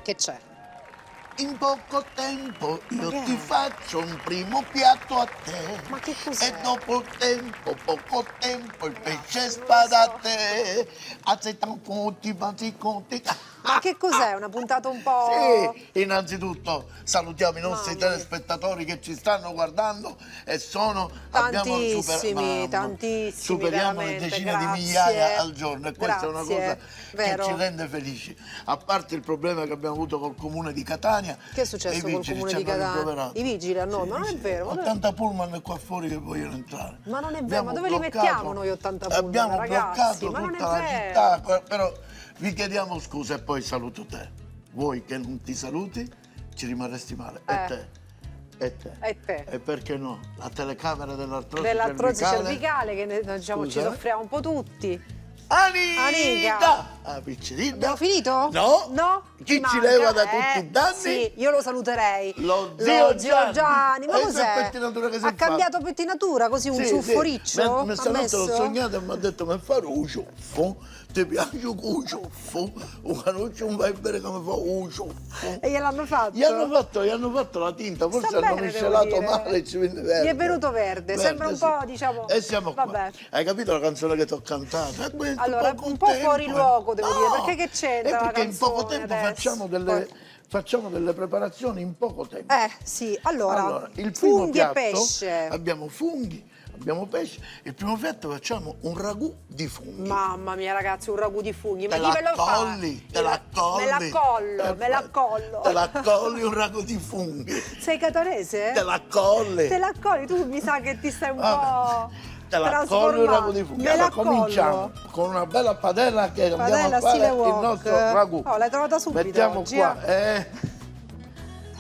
Che c'è? In poco tempo io che ti è? faccio un primo piatto a te. Ma che cos'è? E dopo il tempo, poco tempo, il pesce non spada lo a so. te. Accettan conti, basi conti. Ma che cos'è? Una puntata un po'... Sì, innanzitutto salutiamo i nostri Mamma mia. telespettatori che ci stanno guardando e abbiamo Tantissimi, tantissimi, superiamo le veramente, decine di grazie. migliaia al giorno e questa è una cosa Grazie, che vero. ci rende felici. A parte il problema che abbiamo avuto col comune di Catania, Che è successo i col vigili comune ci di hanno Catania? rimproverato. I vigili a noi? Ma non è vero, ma dove- 80 pullman qua fuori che vogliono entrare. Ma non è vero, Abbiamo ma dove li bloccato- mettiamo noi 80 pullman, Abbiamo ragazzi? bloccato Ma non è tutta la vero. città, però vi chiediamo scusa e poi saluto te. Vuoi che non ti saluti, ci rimarresti male. E te. E te. E te. E perché no? La telecamera dell'artrosi Dell'artrosi cervicale. cervicale che diciamo, ci Scusa, soffriamo un po' tutti. Anita! Anica. Ah, piccerina. Abbiamo finito? No. No? Chi Ti ci manca? leva da tutti i danni? Sì, io lo saluterei. Lo zio Gianni. Ma E cos'è? che pettinatura che si Ha fa? cambiato pettinatura, così un Sì, ciuffo sì. riccio? Ma Ha stanotte l'ho messo? sognato e mi ha detto mi fare un ciuffo. Ti piace un ciuffo? Un canuccio non vai bene come fa un ciuffo. E gliel'hanno fatto? Gli hanno fatto la tinta, forse Sta hanno bene, miscelato devo dire. male e ci viene verde. Gli è venuto verde, sembra un sì. po', diciamo... E siamo qua. Vabbè. Hai capito la canzone che ti ho cantato? E questo Allora, poco un po' tempo, fuori luogo, devo dire, No! perché che c'entra È la perché in poco canzone tempo adesso? facciamo delle preparazioni in poco tempo. Sì, allora, il primo funghi e piatto, pesce. abbiamo funghi, abbiamo pesce. Il primo piatto facciamo un ragù di funghi. Mamma mia, ragazzi, un ragù di funghi. Te Ma chi ve lo fa? l'accolli, te l'accolli. Me l'accollo, me l'accollo. Te l'accolli un ragù di funghi. Sei catanese? Te l'accolli. Te l'accolli? Tu mi sa che ti stai un Vabbè. po' Te l'accolli un ragù di funghi. Me Allora l'accollo. cominciamo con una bella padella che andiamo Padella a fare stile il wok. nostro ragù. Oh, l'hai trovata subito Mettiamo oggi, qua,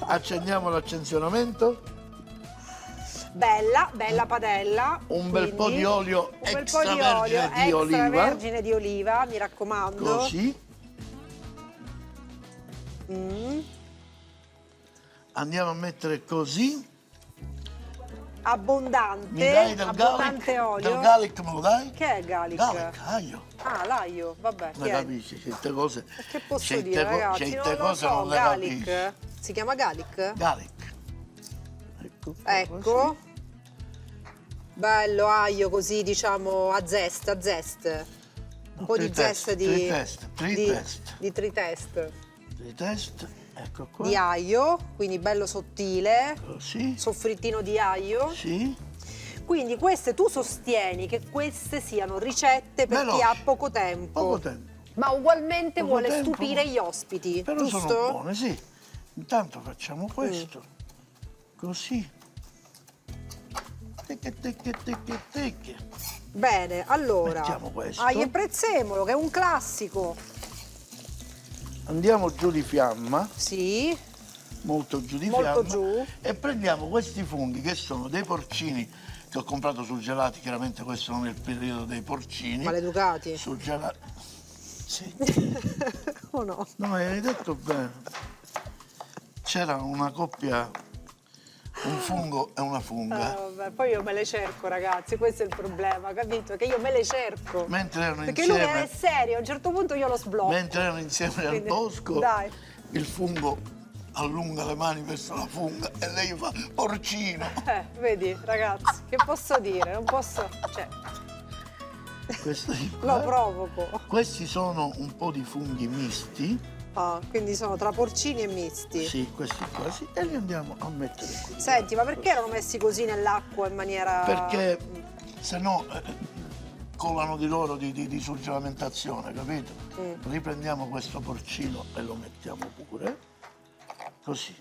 accendiamo l'accendionamento. Bella, bella padella. Un bel po' di olio un bel po' di extravergine di oliva. extravergine di oliva, mi raccomando. Così. Andiamo a mettere così. Abbondante, Mi dai del abbondante garlic? olio. Del garlic me lo dai? Che è garlic? Garlic, aglio. Ah, l'aglio, vabbè. Non chi è? capisci certe cose. Che posso certe dire, ragazzi? Non certe lo cose so, non le garlic. capisci. Si chiama garlic? Garlic. Ecco. Bello aglio così, diciamo, a zest, a zest. Un po' di zest di... di tritest. Tritest, ecco qua. Di aglio, quindi bello sottile. Così. Soffrittino di aglio. Sì. Quindi queste, tu sostieni che queste siano ricette per chi Veloci. ha poco tempo. Poco tempo. Ma ugualmente Poco vuole tempo, stupire gli ospiti, Però giusto? sono buone, sì. Intanto facciamo questo. Così. Tecche. Bene, allora, Mettiamo questo. aglio e prezzemolo, che è un classico. Andiamo giù di fiamma. Sì, Molto giù di Molto fiamma. giù. E prendiamo questi funghi che sono dei porcini che ho comprato sul gelati, chiaramente questo non è il periodo dei porcini. maleducati. Sul gelati. Sì. O no? No, hai detto bene. C'era una coppia, un fungo e una funga. Vabbè, poi io me le cerco, ragazzi, questo è il problema, capito? Che io me le cerco. Mentre erano Perché lui insieme, è serio, a un certo punto io lo sblocco. mentre erano insieme nel Quindi, bosco, dai. il fungo allunga le mani verso la funga e lei fa porcino. Vedi, ragazzi, che posso dire? Non posso... Cioè, Questo di lo qua. provoco. Questi sono un po' di funghi misti. Ah, quindi sono tra porcini e misti. Sì, questi qua sì. E li andiamo a mettere qui. Senti, ma perché erano messi così nell'acqua in maniera... Perché se no colano di loro di surgelamentazione, capito? Riprendiamo questo porcino e lo mettiamo pure. Così.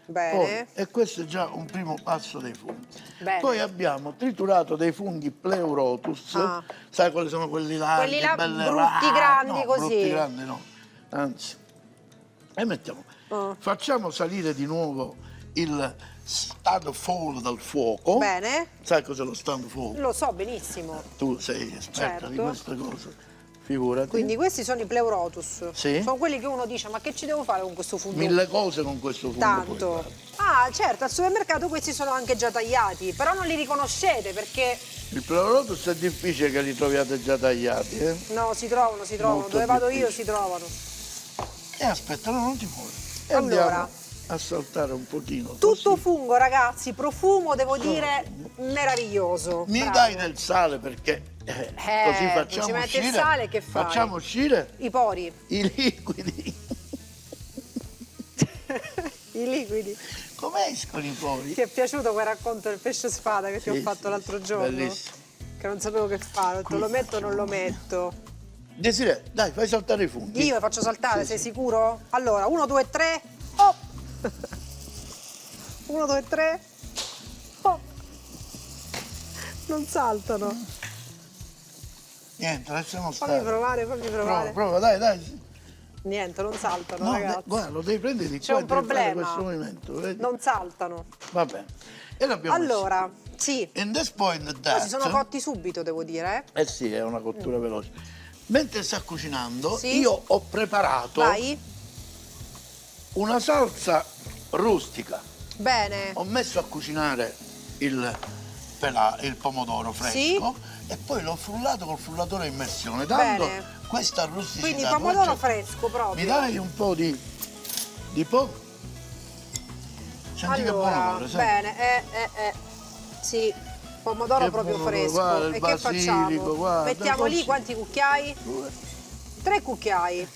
Bene. Poi, e questo è già un primo passo dei funghi. Bene. Poi abbiamo triturato dei funghi pleurotus. Ah. Sai quali sono quelli larghi, Quelli là belle brutti, grandi, no, così. brutti grandi no. Anzi. E mettiamo. Facciamo salire di nuovo il stand fall dal fuoco. Bene. Sai cos'è lo stand fall? Lo so benissimo. Tu sei esperta di Certo. queste cose. Figurati. Quindi questi sono i pleurotus. Sì. Sono quelli che uno dice, ma che ci devo fare con questo fungo? Mille cose con questo fungo. Tanto. puoi fare. Ah, certo, al supermercato questi sono anche già tagliati, però non li riconoscete perché... Il pleurotus è difficile che li troviate già tagliati, eh? No, si trovano. Molto Dove vado io difficile. si trovano. E aspetta, no, non ti muovi. E Allora, andiamo a saltare un pochino. tutto così. fungo, ragazzi, profumo, devo dire, meraviglioso. Mi Bravo. dai del sale perché così facciamo ci metti uscire. il sale, che fai? Facciamo uscire I pori, i liquidi. i liquidi. Come escono i pori? Ti è piaciuto quel racconto del pesce spada che ti ho Sì, fatto sì, l'altro sì, giorno? bellissimo. Che non sapevo che fare, ho detto, lo metto o non lo metto? Desiree, dai, fai saltare i funghi. Io faccio saltare, Sì, sei sì. sicuro? Allora, 1, 2, 3, oh! 1, 2, 3, oh! Non saltano. Niente, lasciamo Fammi stare. provare, fammi Prova, provare. prova, dai, dai. Niente, non saltano, No, ragazzi. guarda, lo devi prendere di C'è qua un e devi fare problema. questo movimento, vedi? Non saltano. Va bene. E l'abbiamo Allora, sì. messo. In this point Poi that, si sono cotti subito, devo dire. eh sì, è una cottura veloce. Mentre sta cucinando, Sì. io ho preparato Vai. una salsa rustica. Bene. Ho messo a cucinare il pomodoro fresco e poi l'ho frullato col frullatore a immersione, dando Bene. questa rusticità. Quindi pomodoro Guarda, fresco proprio. mi dai un po' di po'? Senti che buon Allora, odore, senti. bene, sì, pomodoro Che proprio buon odore, fresco. guarda, il E che facciamo? basilico, guarda, Mettiamo lì così. quanti cucchiai? 2. 3 cucchiai.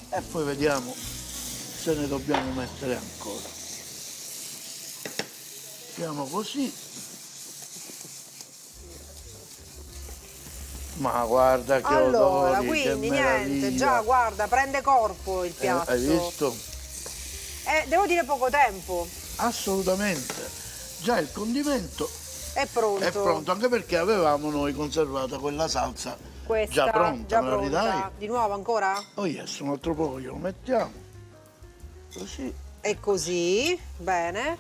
E poi vediamo se ne dobbiamo mettere ancora. Mettiamo così. Ma guarda che Allora, odori, quindi che niente, meraviglia. già guarda, prende corpo il piatto. Hai visto? Devo dire poco tempo. Assolutamente. Già il condimento È pronto. è pronto, anche perché avevamo noi conservata quella salsa Questa già pronta, già me la pronta. ridai? Di nuovo ancora? Oh yes, un altro po' glielo mettiamo. Così. E così, bene.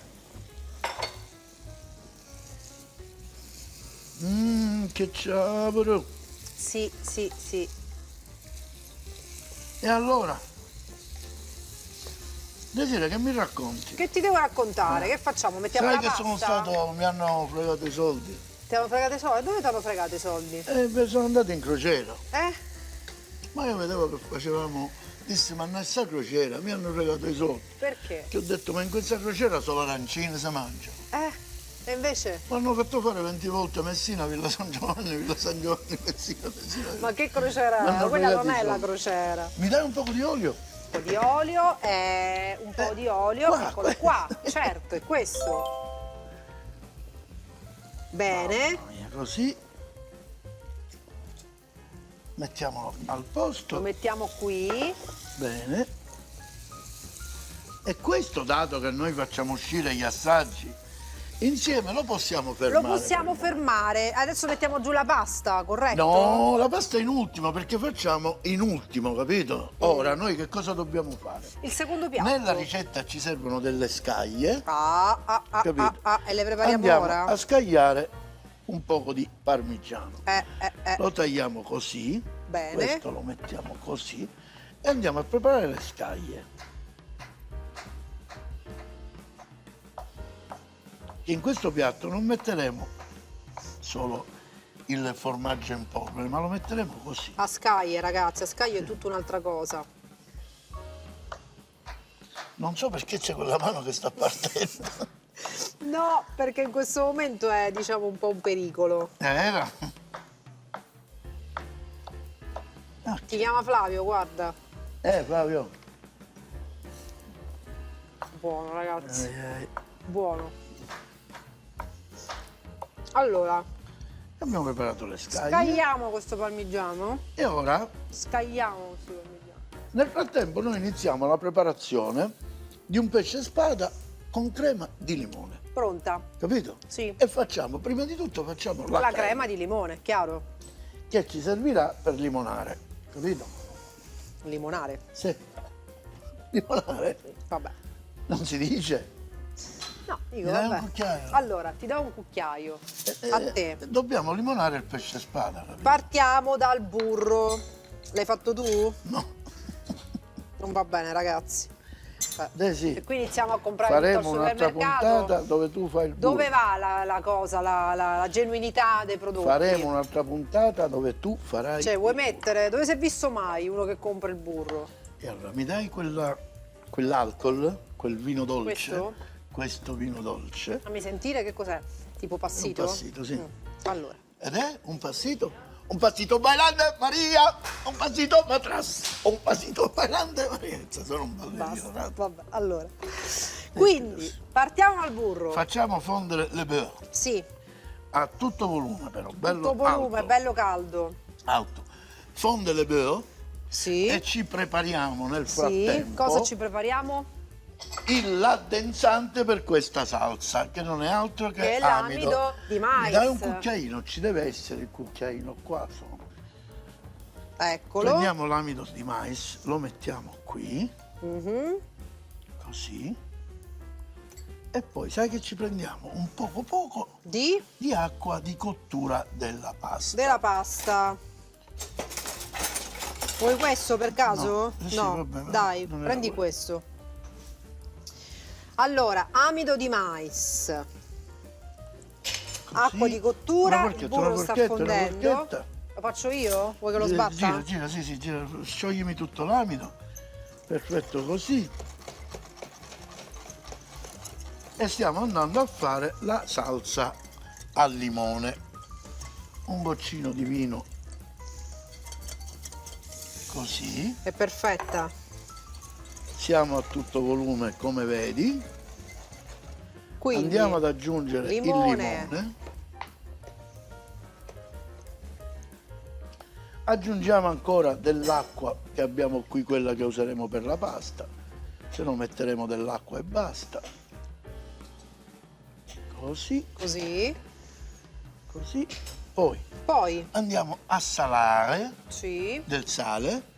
Che ciavolo. Sì, sì, sì. E allora? Desiree, che mi racconti? Che ti devo raccontare? Che facciamo? Mettiamo Sai la che pasta? sono stato, mi hanno fregato i soldi. Ti hanno fregato i soldi? Dove ti hanno fregato i soldi? E sono andato in crociera. Eh? Ma io vedevo che facevamo, dissi, ma non sta crociera, mi hanno fregato i soldi. Perché? Che ho detto, ma in questa crociera solo arancine si mangiano. E invece? Mi hanno fatto fare 20 volte Messina, Villa San Giovanni, Messina, Messina. Ma che crociera Mi è? hanno Quella fregato non i è la soldi. crociera. Mi dai un po' di olio? Un po' di olio, un po' di olio, qua. eccolo qua, certo, è questo. Bene, Mamma mia, così. Mettiamolo al lo posto. mettiamo qui. Bene. E questo, dato che noi facciamo uscire gli assaggi, insieme lo possiamo Lo fermare. possiamo fermare. Adesso mettiamo giù la pasta, corretto? No, la pasta è in ultimo perché facciamo in ultimo, capito? Ora noi che cosa dobbiamo fare? Il secondo piatto. Nella ricetta ci servono delle scaglie, capito? E le prepariamo Andiamo ora? a scagliare un poco di parmigiano. Eh. Lo tagliamo così, Bene. questo lo mettiamo così e andiamo a preparare le scaglie. In questo piatto non metteremo solo il formaggio in polvere, ma lo metteremo così. A scaglie, ragazzi, a scaglie è tutta un'altra cosa. Non so perché c'è quella mano che sta partendo. No, perché in questo momento è, diciamo, un po' un pericolo. Era? Ti chiama Flavio, guarda. Flavio. Buono, ragazzi, Eh, buono. Allora, abbiamo preparato le scaglie. scagliamo questo parmigiano. E ora, Scagliamo questo parmigiano. nel frattempo, noi iniziamo la preparazione di un pesce spada con crema di limone. Pronta? Capito? Sì. E facciamo, prima di tutto, facciamo La crema di limone, chiaro? che ci servirà per limonare. Capito? Limonare. Sì. Limonare Vabbè. non si dice. No, dico, Mi dai un vabbè. cucchiaio? Allora, ti do un cucchiaio. A te. Dobbiamo limonare il pesce spada, capito? Partiamo dal burro. L'hai fatto tu? No. Non va bene, ragazzi. Sì. E qui iniziamo a comprare tutto Faremo al un'altra supermercato. puntata dove tu fai il burro. Dove va la cosa, la genuinità dei prodotti? Faremo un'altra puntata dove tu farai Cioè, vuoi il burro. mettere... Dove si è visto mai uno che compra il burro? E allora mi dai quella quell'alcol, quel vino dolce, Questo? vino dolce. Fammi sentire che cos'è. Tipo passito? Un passito, sì. Allora. Ed è un passito bailante Maria, un passito matras, un passito bailante Maria. Sono un ballerino. Basta, vabbè, allora. Quindi, partiamo dal burro. Facciamo fondere le beurre Sì, a tutto volume però, bello tutto volume, alto, bello caldo. alto. Fonde le beurre Sì. e ci prepariamo nel Sì, frattempo cosa ci prepariamo? l'addensante per questa salsa, che non è altro che È l'amido di mais. Mi dai un cucchiaino, ci deve essere il cucchiaino qua. Eccolo. Prendiamo l'amido di mais, lo mettiamo qui, Mhm. così, e poi sai che ci prendiamo? Un poco Di? di acqua di cottura della pasta. Della pasta. Vuoi questo per caso? No, sì, No, vabbè, dai, non era prendi quello. questo. Allora, amido di mais, acqua di cottura, il burro sta fondendo. forchetta. Lo faccio io? Vuoi che lo sbatta? Gira, sì, gira, scioglimi tutto l'amido. Perfetto così. E stiamo andando a fare la salsa al limone. Un boccino di vino. Così. È perfetta. Siamo a tutto volume come vedi. Quindi, Andiamo ad aggiungere limone. il limone. Aggiungiamo ancora dell'acqua che abbiamo qui, quella che useremo per la pasta. Se no metteremo dell'acqua e basta. Così, Così. così. Poi Poi, andiamo a salare sì. del sale.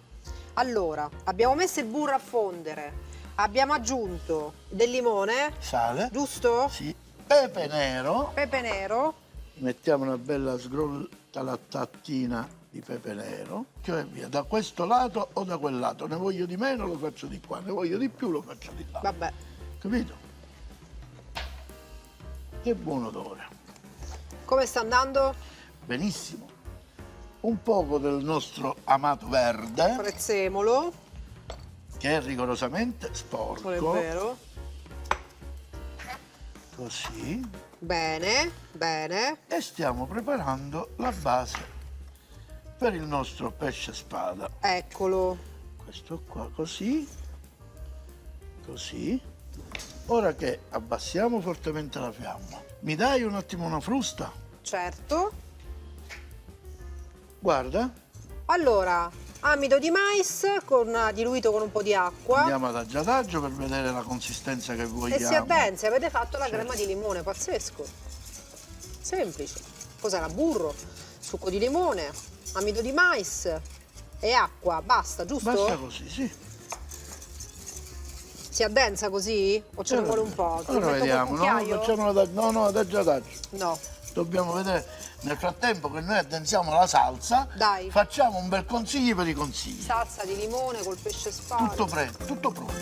Allora, abbiamo messo il burro a fondere, abbiamo aggiunto del limone, Sale. giusto? Sì. Pepe nero. Pepe nero. Mettiamo una bella sgrottalattatina di pepe nero, che via da questo lato o da quel lato. Ne voglio di meno, lo faccio di qua, ne voglio di più, lo faccio di là. Vabbè. Capito? Che buon odore. Come sta andando? Benissimo. Un poco del nostro amato verde, Prezzemolo. che è rigorosamente Non è sporco. vero. Così. Bene, bene. E stiamo preparando la base per il nostro pesce spada. Eccolo. Questo qua così, così. Ora che abbassiamo fortemente la fiamma, mi dai un attimo una frusta? Certo. Guarda, Allora, amido di mais diluito con un po' di acqua. andiamo ad aggiataggio per vedere la consistenza che vogliamo. E si addensa, avete fatto la crema di limone, pazzesco. Semplice. Cos'era? Burro, succo di limone, amido di mais e acqua, basta, giusto? Basta così, sì. Si addensa così? O ce ne vuole un po'? Ti Ora metto vediamo, col no? cucchiaio? Facciamolo ad aggiataggio. No. Dobbiamo vedere, nel frattempo che noi addensiamo la salsa, Dai. facciamo un bel consiglio per i consigli. Salsa di limone col pesce spada. Tutto pronto.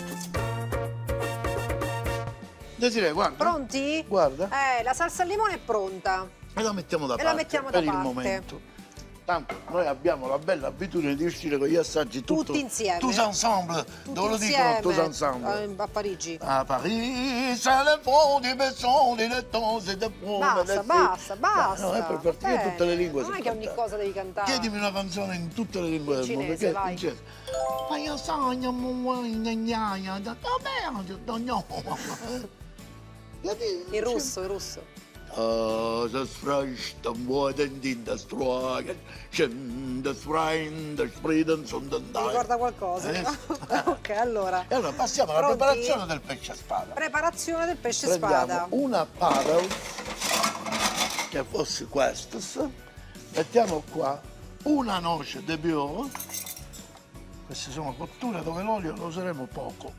Desiree, guarda. Pronti? Guarda. La salsa al limone è pronta. E la mettiamo da E parte la mettiamo da per il parte. momento. Tanto noi abbiamo la bella abitudine di uscire con gli assaggi Tutti insieme. Tous ensemble. Dove lo dicono Insieme, tous ensemble? a Parigi. A Paris, c'est le fond du besson, di temps et de Basta, basta, basta. No, è per partire Bene. tutte le lingue. Non si è che ogni canta. cosa devi cantare. Chiedimi una canzone in tutte le lingue del mondo. cinese, vai. In cinese. Ma io sogno, Il russo. Das Reich, dann wurden die das Tragen, das Freien, das Frieden, sondern Mi ricorda qualcosa? Ok, allora. E allora passiamo alla Pronti? preparazione del pesce spada. Preparazione del pesce Prendiamo spada. una padel, che fosse questa, mettiamo qua una noce de bio, queste sono cotture dove l'olio lo useremo poco,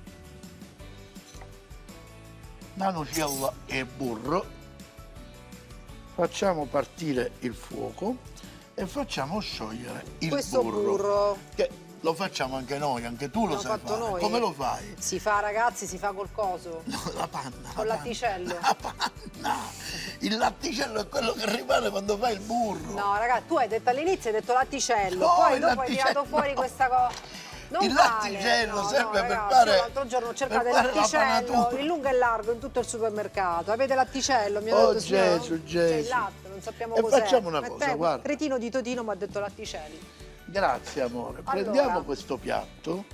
una nocella e burro. Facciamo partire il fuoco e facciamo sciogliere il Questo burro. Che lo facciamo anche noi, anche tu lo L'abbiamo sai fatto fare. noi. Come lo fai? Si fa, ragazzi, si fa col coso. No, la panna. Con latticello. La panna. Il latticello è quello che rimane quando fai il burro. No, ragazzi, tu hai detto all'inizio, hai detto latticello, No, poi il dopo hai tirato latticello fuori no. questa cosa. Non il vale. latticello No, serve per ragazzi, fare... io l'altro giorno ho cercato per il fare la latticello panatura. in lungo e largo in tutto il supermercato. Avete latticello? Mi ha Oh, detto, signora, Gesù, c'è il Gesù. latte, non sappiamo E cos'è. facciamo una cosa, Mettemo guarda. Retino di Totino mi ha detto latticelli. Grazie amore, Allora. prendiamo questo piatto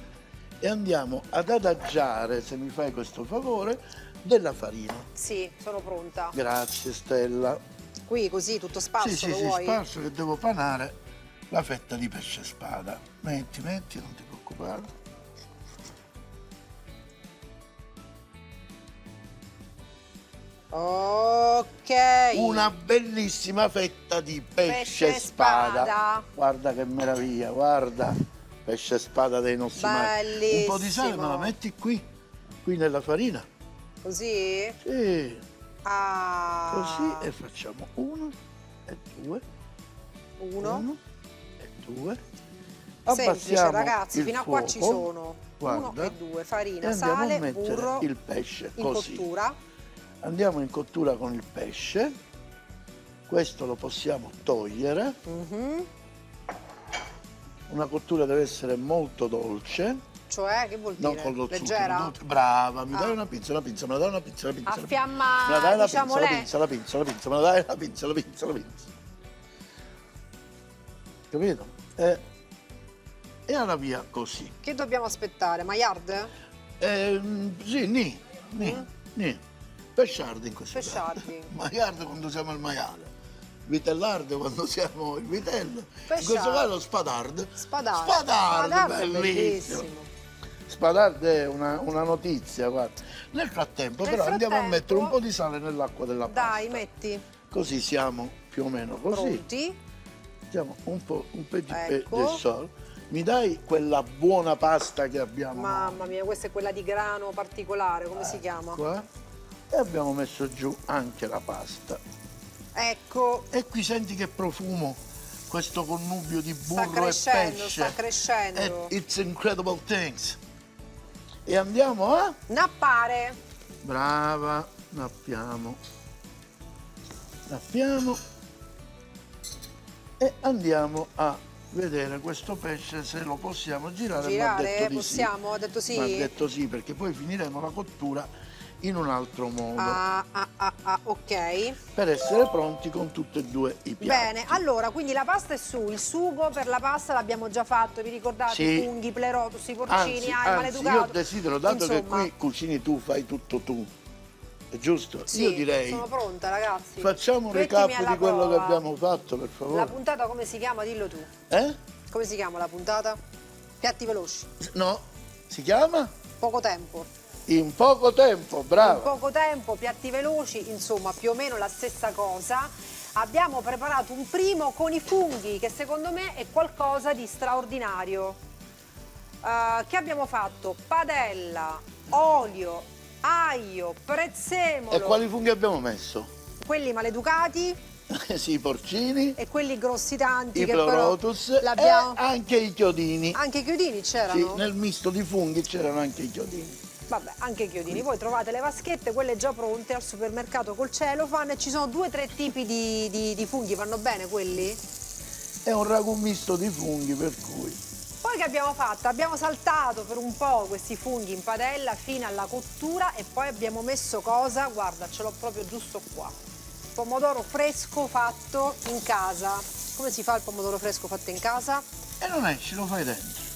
e andiamo ad adagiare, se mi fai questo favore, della farina. Sì, sono pronta. Grazie Stella. Qui così, tutto sparso, Sì, lo sì, vuoi? sparso che devo panare la fetta di pesce spada. Metti, non ti preoccupare. Ok. Una bellissima fetta di pesce, Pesce spada. spada. Guarda che meraviglia, guarda. Pesce spada dei nostri mari. Un po' di sale me la Bellissimo. metti qui nella farina. Così? Sì, Ah. così e facciamo uno e due. Uno. E due. Semplice, Abbassiamo ragazzi, il fino a qua ci fuoco. sono. Guarda. Uno e due, E farina, andiamo sale, a mettere burro, il pesce in così. cottura. Andiamo in cottura con il pesce. Questo lo possiamo togliere. Mhm. Una cottura deve essere molto dolce. Cioè, che vuol dire? Non con lo Leggera? zucchero. Brava, mi Ah. dai una pizza, me la dai una pizza. A Me la fiamma, dai la diciamo, pizza, lei. la pizza, me la dai la pizza. Capito? E alla via così. Che dobbiamo aspettare? Maillard? Sì, ni. Pesciardi in questo Pesciardi. caso. Maiardo quando siamo al maiale. Vitellardo quando siamo il vitello. In questo Pesciardo. caso spadard. Spadard. Spadard, Spadard è bellissimo. bellissimo. Spadard è una notizia, guarda. Nel frattempo Nel però andiamo a frattempo- mettere un po' di sale nell'acqua della pasta. Dai, metti. Così siamo più o meno così. Pronti? Mettiamo un po' di Ecco. sal. Mi dai quella buona pasta che abbiamo Mamma mia, questa è quella di grano particolare, come si chiama? qua? E abbiamo messo giù anche la pasta. Ecco, E qui senti che profumo questo connubio di sta burro e crescendo, pesce. sta crescendo. It's incredible things. E andiamo a... Nappare. Brava, nappiamo. Nappiamo. E andiamo a vedere questo pesce se lo possiamo girare. Mi ha Girare? detto di Possiamo? sì. Ha detto sì? Mi ha detto sì, perché poi finiremo la cottura in un altro modo. Ok. Per essere pronti con tutti e due i piatti. Bene, allora, quindi la pasta è su, il sugo per la pasta l'abbiamo già fatto, vi ricordate? Sì. I funghi, plerotus, i porcini, il Anzi, maleducato. io desidero, dato che Insomma, qui cucini tu, fai tutto tu, è giusto? sì, Io direi, sono pronta, ragazzi. facciamo un Mettimi recap alla di quello che prova. abbiamo fatto, per favore. La puntata come si chiama? Dillo tu. Eh? Come si chiama la puntata? Piatti veloci. No, si chiama? Poco tempo. In poco tempo, In brava. poco tempo, piatti veloci, insomma, più o meno la stessa cosa. Abbiamo preparato un primo con i funghi, che secondo me è qualcosa di straordinario. Che abbiamo fatto? Padella, olio, aglio, prezzemolo. E quali funghi abbiamo messo? Quelli maleducati Sì, i porcini, e quelli grossi tanti i che però pleurotus l'abbiamo... e anche i chiodini. Anche i chiodini Sì, c'erano? nel misto di funghi c'erano anche i chiodini. Vabbè, anche i chiodini. Voi trovate le vaschette, quelle già pronte al supermercato col cellophane. Ci sono 2 o 3 tipi di funghi, vanno bene quelli? È un ragù misto di funghi, per cui... Poi che abbiamo fatto? Abbiamo saltato per un po' questi funghi in padella fino alla cottura e poi abbiamo messo cosa? Guarda, ce l'ho proprio giusto qua. Pomodoro fresco fatto in casa. Come si fa il pomodoro fresco fatto in casa? E non esci, lo fai dentro.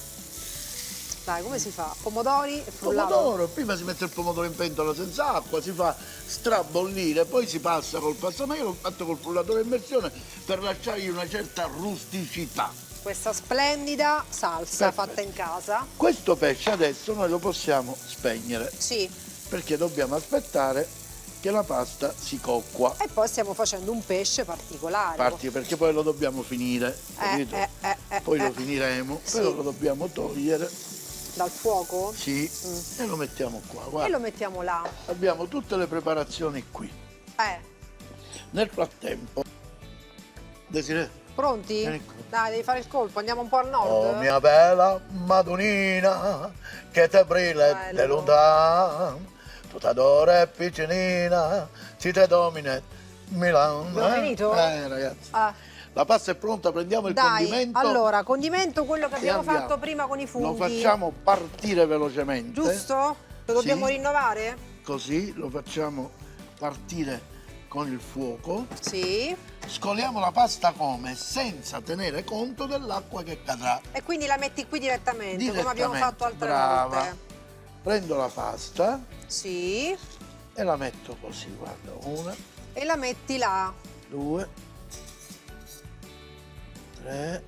Dai, come si fa? Pomodori e frullato. Pomodoro, prima si mette il pomodoro in pentola senza acqua, si fa strabollire, poi si passa col passaparola. Io l'ho fatto col frullatore a immersione per lasciargli una certa rusticità. Questa splendida salsa Perfetto. fatta in casa. Questo pesce adesso noi lo possiamo spegnere, Sì. perché dobbiamo aspettare che la pasta si cocqua. E poi stiamo facendo un pesce particolare. Perché poi lo dobbiamo finire, capito? Poi lo finiremo, Sì. però lo dobbiamo togliere, Dal fuoco? sì, e lo mettiamo qua. Guarda, E lo mettiamo là. abbiamo tutte le preparazioni qui. Nel frattempo, Desiree, Pronti? Vieni qua. Dai, devi fare il colpo, andiamo un po' al nord. oh mia bella Madonnina, che te brilla Bello. de lontano, tutta d'ora è piccinina, si te domina Milano. Abbiamo finito? Ragazzi. Ah, La pasta è pronta, prendiamo il Dai, condimento. allora, condimento quello che e abbiamo andiamo. fatto prima con i funghi. Lo facciamo partire velocemente. Giusto? Lo dobbiamo Sì. rinnovare? Così lo facciamo partire con il fuoco. Sì. Scoliamo la pasta come? Senza tenere conto dell'acqua che cadrà. E quindi la metti qui direttamente, come abbiamo fatto altre brava. volte. Prendo la pasta Sì. e la metto così, guarda, 1, E la metti là. 2, 3,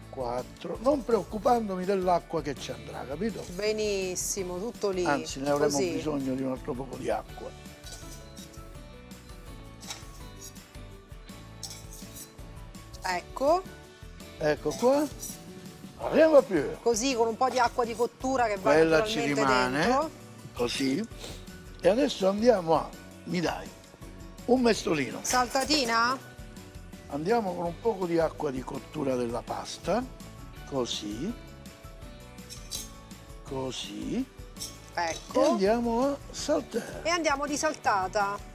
4, non preoccupandomi dell'acqua che ci andrà, capito? Benissimo, tutto lì. Anzi, ne avremo così. bisogno di un altro poco di acqua. Ecco, Ecco qua, arriva più. così con un po' di acqua di cottura che va Quella ci naturalmente rimane, dentro. così. E adesso andiamo a, mi dai, un mestolino. Saltatina? Andiamo con un poco di acqua di cottura della pasta, così, così, e Ecco. andiamo a saltare. E andiamo di saltata.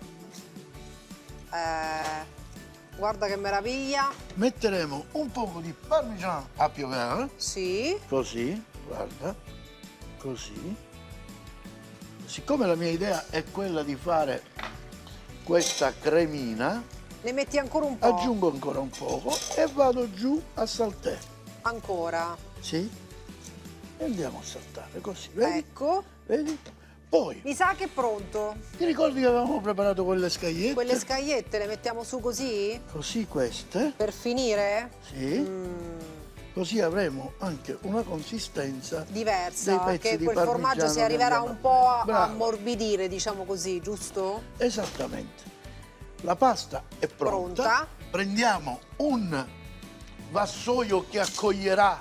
Guarda che meraviglia. Metteremo un poco di parmigiano a piovere, Sì. così, guarda, così. Siccome la mia idea è quella di fare questa cremina, Ne metti ancora un po'. aggiungo ancora un poco e vado giù a saltare, Ancora. sì? E andiamo a saltare così, vedi? Ecco. Vedi? Poi, Mi sa che è pronto. ti ricordi che avevamo preparato quelle scagliette? Quelle scagliette le mettiamo su così? Così queste, Per finire? sì. Così avremo anche una consistenza Diversa, dei pezzi che di quel parmigiano formaggio si che arriverà andiamo un po' a Brava. ammorbidire, diciamo così, giusto? Esattamente. La pasta è pronta. Pronta. Prendiamo un vassoio che accoglierà,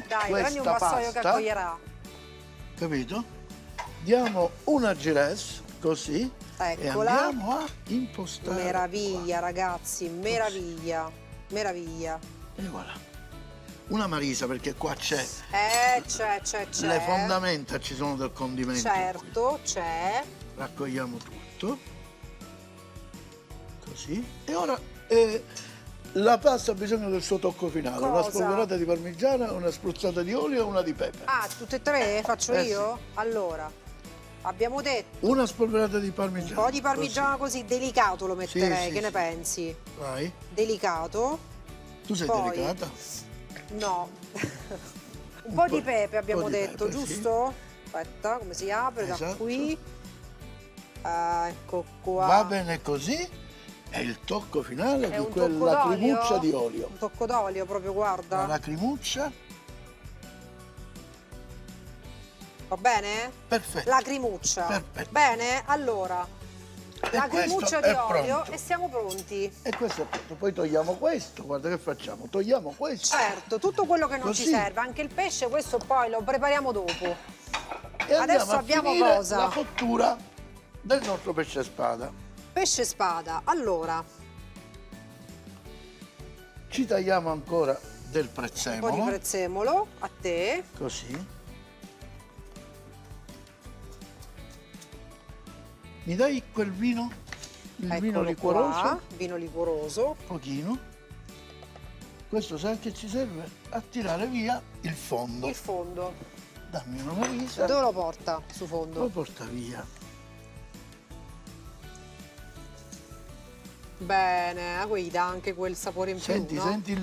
Dai, questa prendi un vassoio che pasta, accoglierà. capito? Diamo una giresse così e Eccola. andiamo a impostare. Meraviglia, ragazzi, meraviglia. Meraviglia. qua. E voilà. Una marisa perché qua c'è C'è. le fondamenta, ci sono del condimento. Certo, c'è. Raccogliamo tutto. Così. E ora la pasta ha bisogno del suo tocco finale. Una Cosa? spolverata di parmigiana, una spruzzata di olio e una di pepe. Ah, tutte e tre faccio io? Allora, abbiamo detto Una spolverata di un parmigiano. po' di parmigiano così delicato lo metterei, sì, che ne sì. pensi? Vai. Delicato? Tu sei Poi- delicata? No. Un po' di pepe abbiamo po' di detto, pepe, sì. giusto? Aspetta, come si apre da Esatto. qui? Ecco qua. Va bene così. È il tocco finale È di un tocco quella d'olio? lacrimuccia di olio. Un tocco d'olio proprio, guarda. La lacrimuccia, Va bene? perfetto. Lacrimuccia. Perfetto. Bene, allora. E Lacrimuccia questo di è olio pronto. e siamo pronti. E questo è tutto. Poi togliamo questo, guarda che facciamo. Togliamo questo Certo, tutto quello che non Così. ci serve, anche il pesce, questo poi lo prepariamo dopo. e andiamo adesso a abbiamo finire cosa? la cottura del nostro pesce spada. Pesce spada, allora, Ci tagliamo ancora del un po' di prezzemolo, prezzemolo, a te. così. Mi dai quel vino? Il vino Eccolo liquoroso? qua, vino liquoroso. Pochino. Questo sai che ci serve? A tirare via il fondo. Il fondo. Dammi una marisa. Dove lo porta su Lo fondo? porta via. Bene, qui dà anche quel sapore in più, Senti, no? senti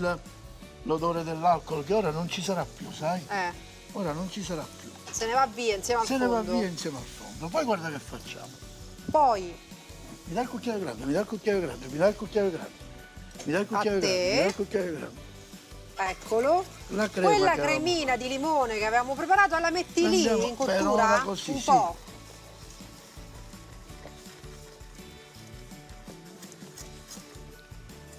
l'odore dell'alcol che ora non ci sarà più, sai? Eh, Ora non ci sarà più. se ne va via insieme al Se ne va fondo. via insieme al fondo. Poi guarda che facciamo. Poi, Mi dai il cucchiaio grande, mi dai il cucchiaio grande, mi dai il cucchiaio grande. Mi dai il cucchiaio te. grande, mi dai il cucchiaio grande. eccolo. La crema Quella che avevamo cremina di limone che avevamo preparato, la metti lì Andiamo in per cottura? ora così, un sì. po'.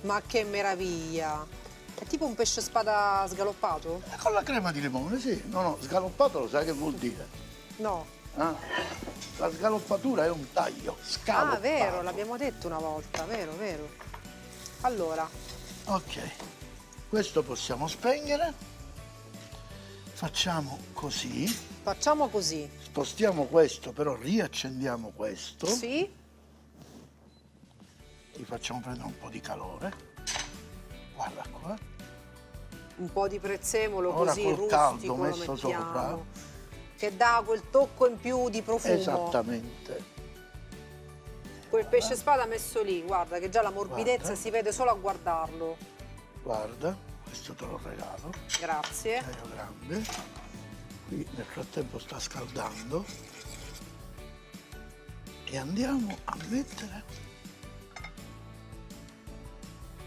Ma che meraviglia! È tipo un pesce spada sgaloppato? Con la crema di limone, sì. No, no, sgaloppato lo sai che vuol dire? No. Ah? La sgaloppatura è un taglio, scaloppato. Ah, vero, l'abbiamo detto una volta, vero, vero. Allora, Ok, questo possiamo spegnere. Facciamo così. facciamo così. Spostiamo questo, però riaccendiamo questo. Sì? Gli facciamo prendere un po' di calore. Guarda qua. Un po' di prezzemolo Ora così col caldo rustico lo messo mettiamo, sopra. che dà quel tocco in più di profumo. Esattamente. Quel pesce spada messo lì, guarda che già la morbidezza Guarda. si vede solo a guardarlo. Guarda, questo te lo regalo. Grazie. Taglio grande. Qui nel frattempo sta scaldando. E andiamo a mettere.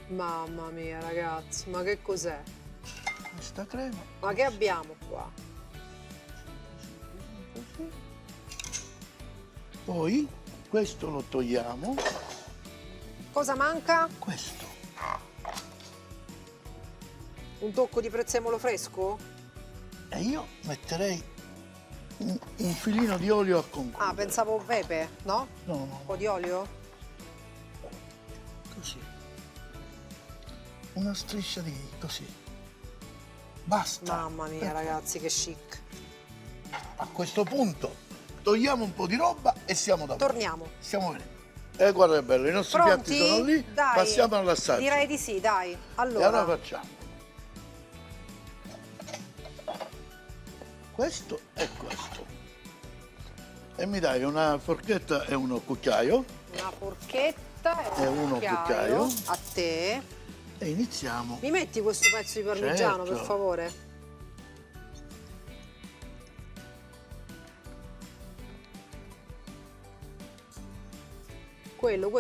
Mamma mia ragazzi, ma che cos'è? Questa crema. Ma che abbiamo qua? Così. Poi questo lo togliamo. Cosa manca? Questo. Un tocco di prezzemolo fresco? E io metterei un filino di olio a concludere. Ah, pensavo pepe, no? No, Un no, po' di olio? così. Una striscia di così. Basta. Mamma mia ragazzi, che chic. A questo punto togliamo un po' di roba e siamo da Torniamo. Stiamo venendo. E guarda che bello, i nostri piatti Pronti? sono lì, Dai. passiamo all'assaggio. Direi di sì, dai. E Allora, allora facciamo. Questo e questo. E mi dai una forchetta e uno cucchiaio una forchetta E uno cucchiaio. a te. e iniziamo. Mi metti questo pezzo di parmigiano, Certo. per favore? Quello.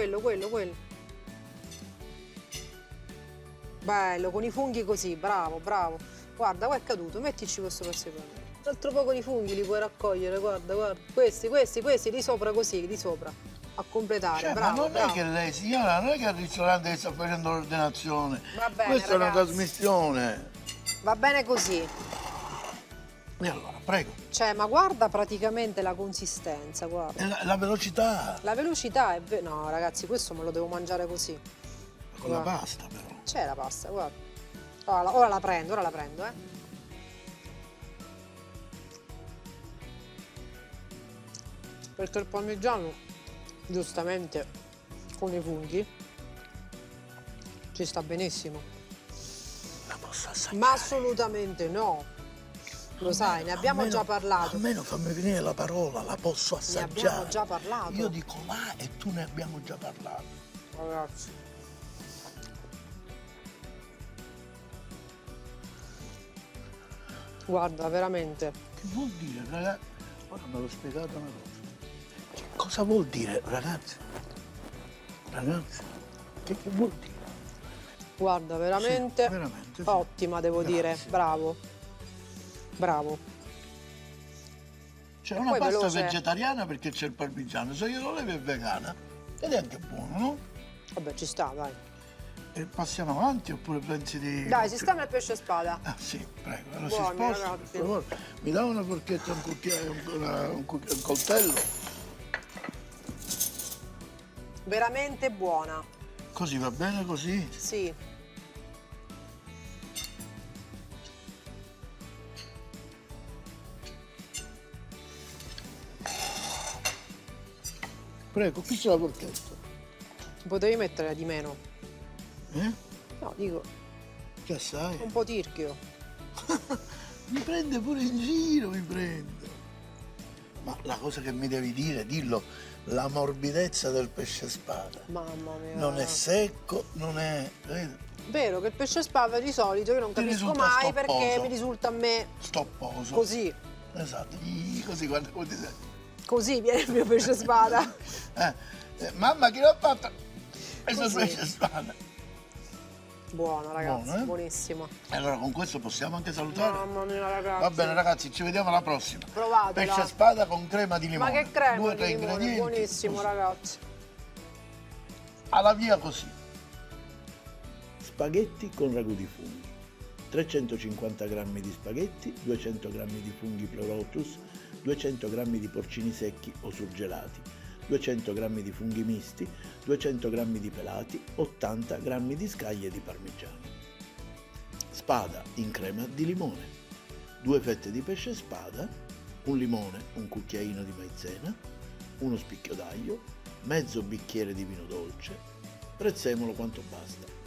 Bello, con i funghi così, bravo, bravo. Guarda, qua è caduto, mettici questo pezzo di parmigiano. Un altro poco di funghi li puoi raccogliere, guarda, guarda. Questi, di sopra così, di sopra. A completare, Cioè, bravo, ma non bravo. è che lei, signora, non è che al ristorante sta facendo l'ordinazione. Va bene, Questa è una ragazzi. trasmissione. Va bene così. E allora, prego. Cioè, ma guarda praticamente la consistenza, guarda. E la velocità La velocità è... No, ragazzi, questo me lo devo mangiare così. con la Guarda. pasta però. C'è la pasta, guarda. Ora la prendo, Perché il parmigiano, giustamente, con i funghi, ci sta benissimo. La posso assaggiare. Ma assolutamente no. Lo sai, ne abbiamo già parlato. Almeno fammi venire la parola, la posso Ne assaggiare. abbiamo già parlato. Io dico là e tu ne abbiamo già parlato. Ragazzi. Guarda, veramente. Che vuol dire, ragazzi? Ora me l'ho spiegato una cosa. Cioè, cosa vuol dire, ragazzi? Ragazzi, che vuol dire? Guarda, veramente, Sì, veramente, sì. ottima, devo dire. Grazie. Bravo. Bravo. C'è una Poi pasta veloce. vegetariana perché c'è il parmigiano, se io lo levo è vegana ed è anche buono, no? Vabbè, ci sta, dai. E passiamo avanti oppure pensi di... Dai, ci sta nel pesce spada. Ah sì, prego, allora si Buoni, sposta, ragazzi. per favore. Mi dà una forchetta, un cucchiaio, un coltello? Veramente buona. Così va bene così? Sì. Prego, qui c'è la forchetta. Potevi mettere di meno. Eh? No, dico, Che sai? un po' tirchio. Mi prende pure in giro, mi prende. Ma la cosa che mi devi dire, dillo, la morbidezza del pesce spada. Mamma mia. Non è secco, non è... vedi? Vero che il pesce spada di solito io non Ti capisco risulta mai stopposo. perché mi risulta a me Stopposo. così. Esatto, così guarda come ti senti. Così viene il mio pesce spada. Mamma chi l'ha fatta? Questo Così. pesce spada. Buono, ragazzi, Buono, eh? buonissimo. E allora con questo possiamo anche salutare? Mamma mia, ragazzi. Va bene ragazzi, ci vediamo alla prossima. Provatela. Pesce spada con crema di Ma limone. che crema 2 di 3 limone, ingredienti. buonissimo, Così. ragazzi. Alla via così. Spaghetti con ragù di funghi. 350 g di spaghetti, 200 g di funghi pleurotus, 200 g di porcini secchi o surgelati, 200 g di funghi misti, 200 g di pelati, 80 g di scaglie di parmigiano. Spada in crema di limone, 2 fette di pesce spada, un limone, un cucchiaino di maizena, uno spicchio d'aglio, mezzo bicchiere di vino dolce, prezzemolo quanto basta.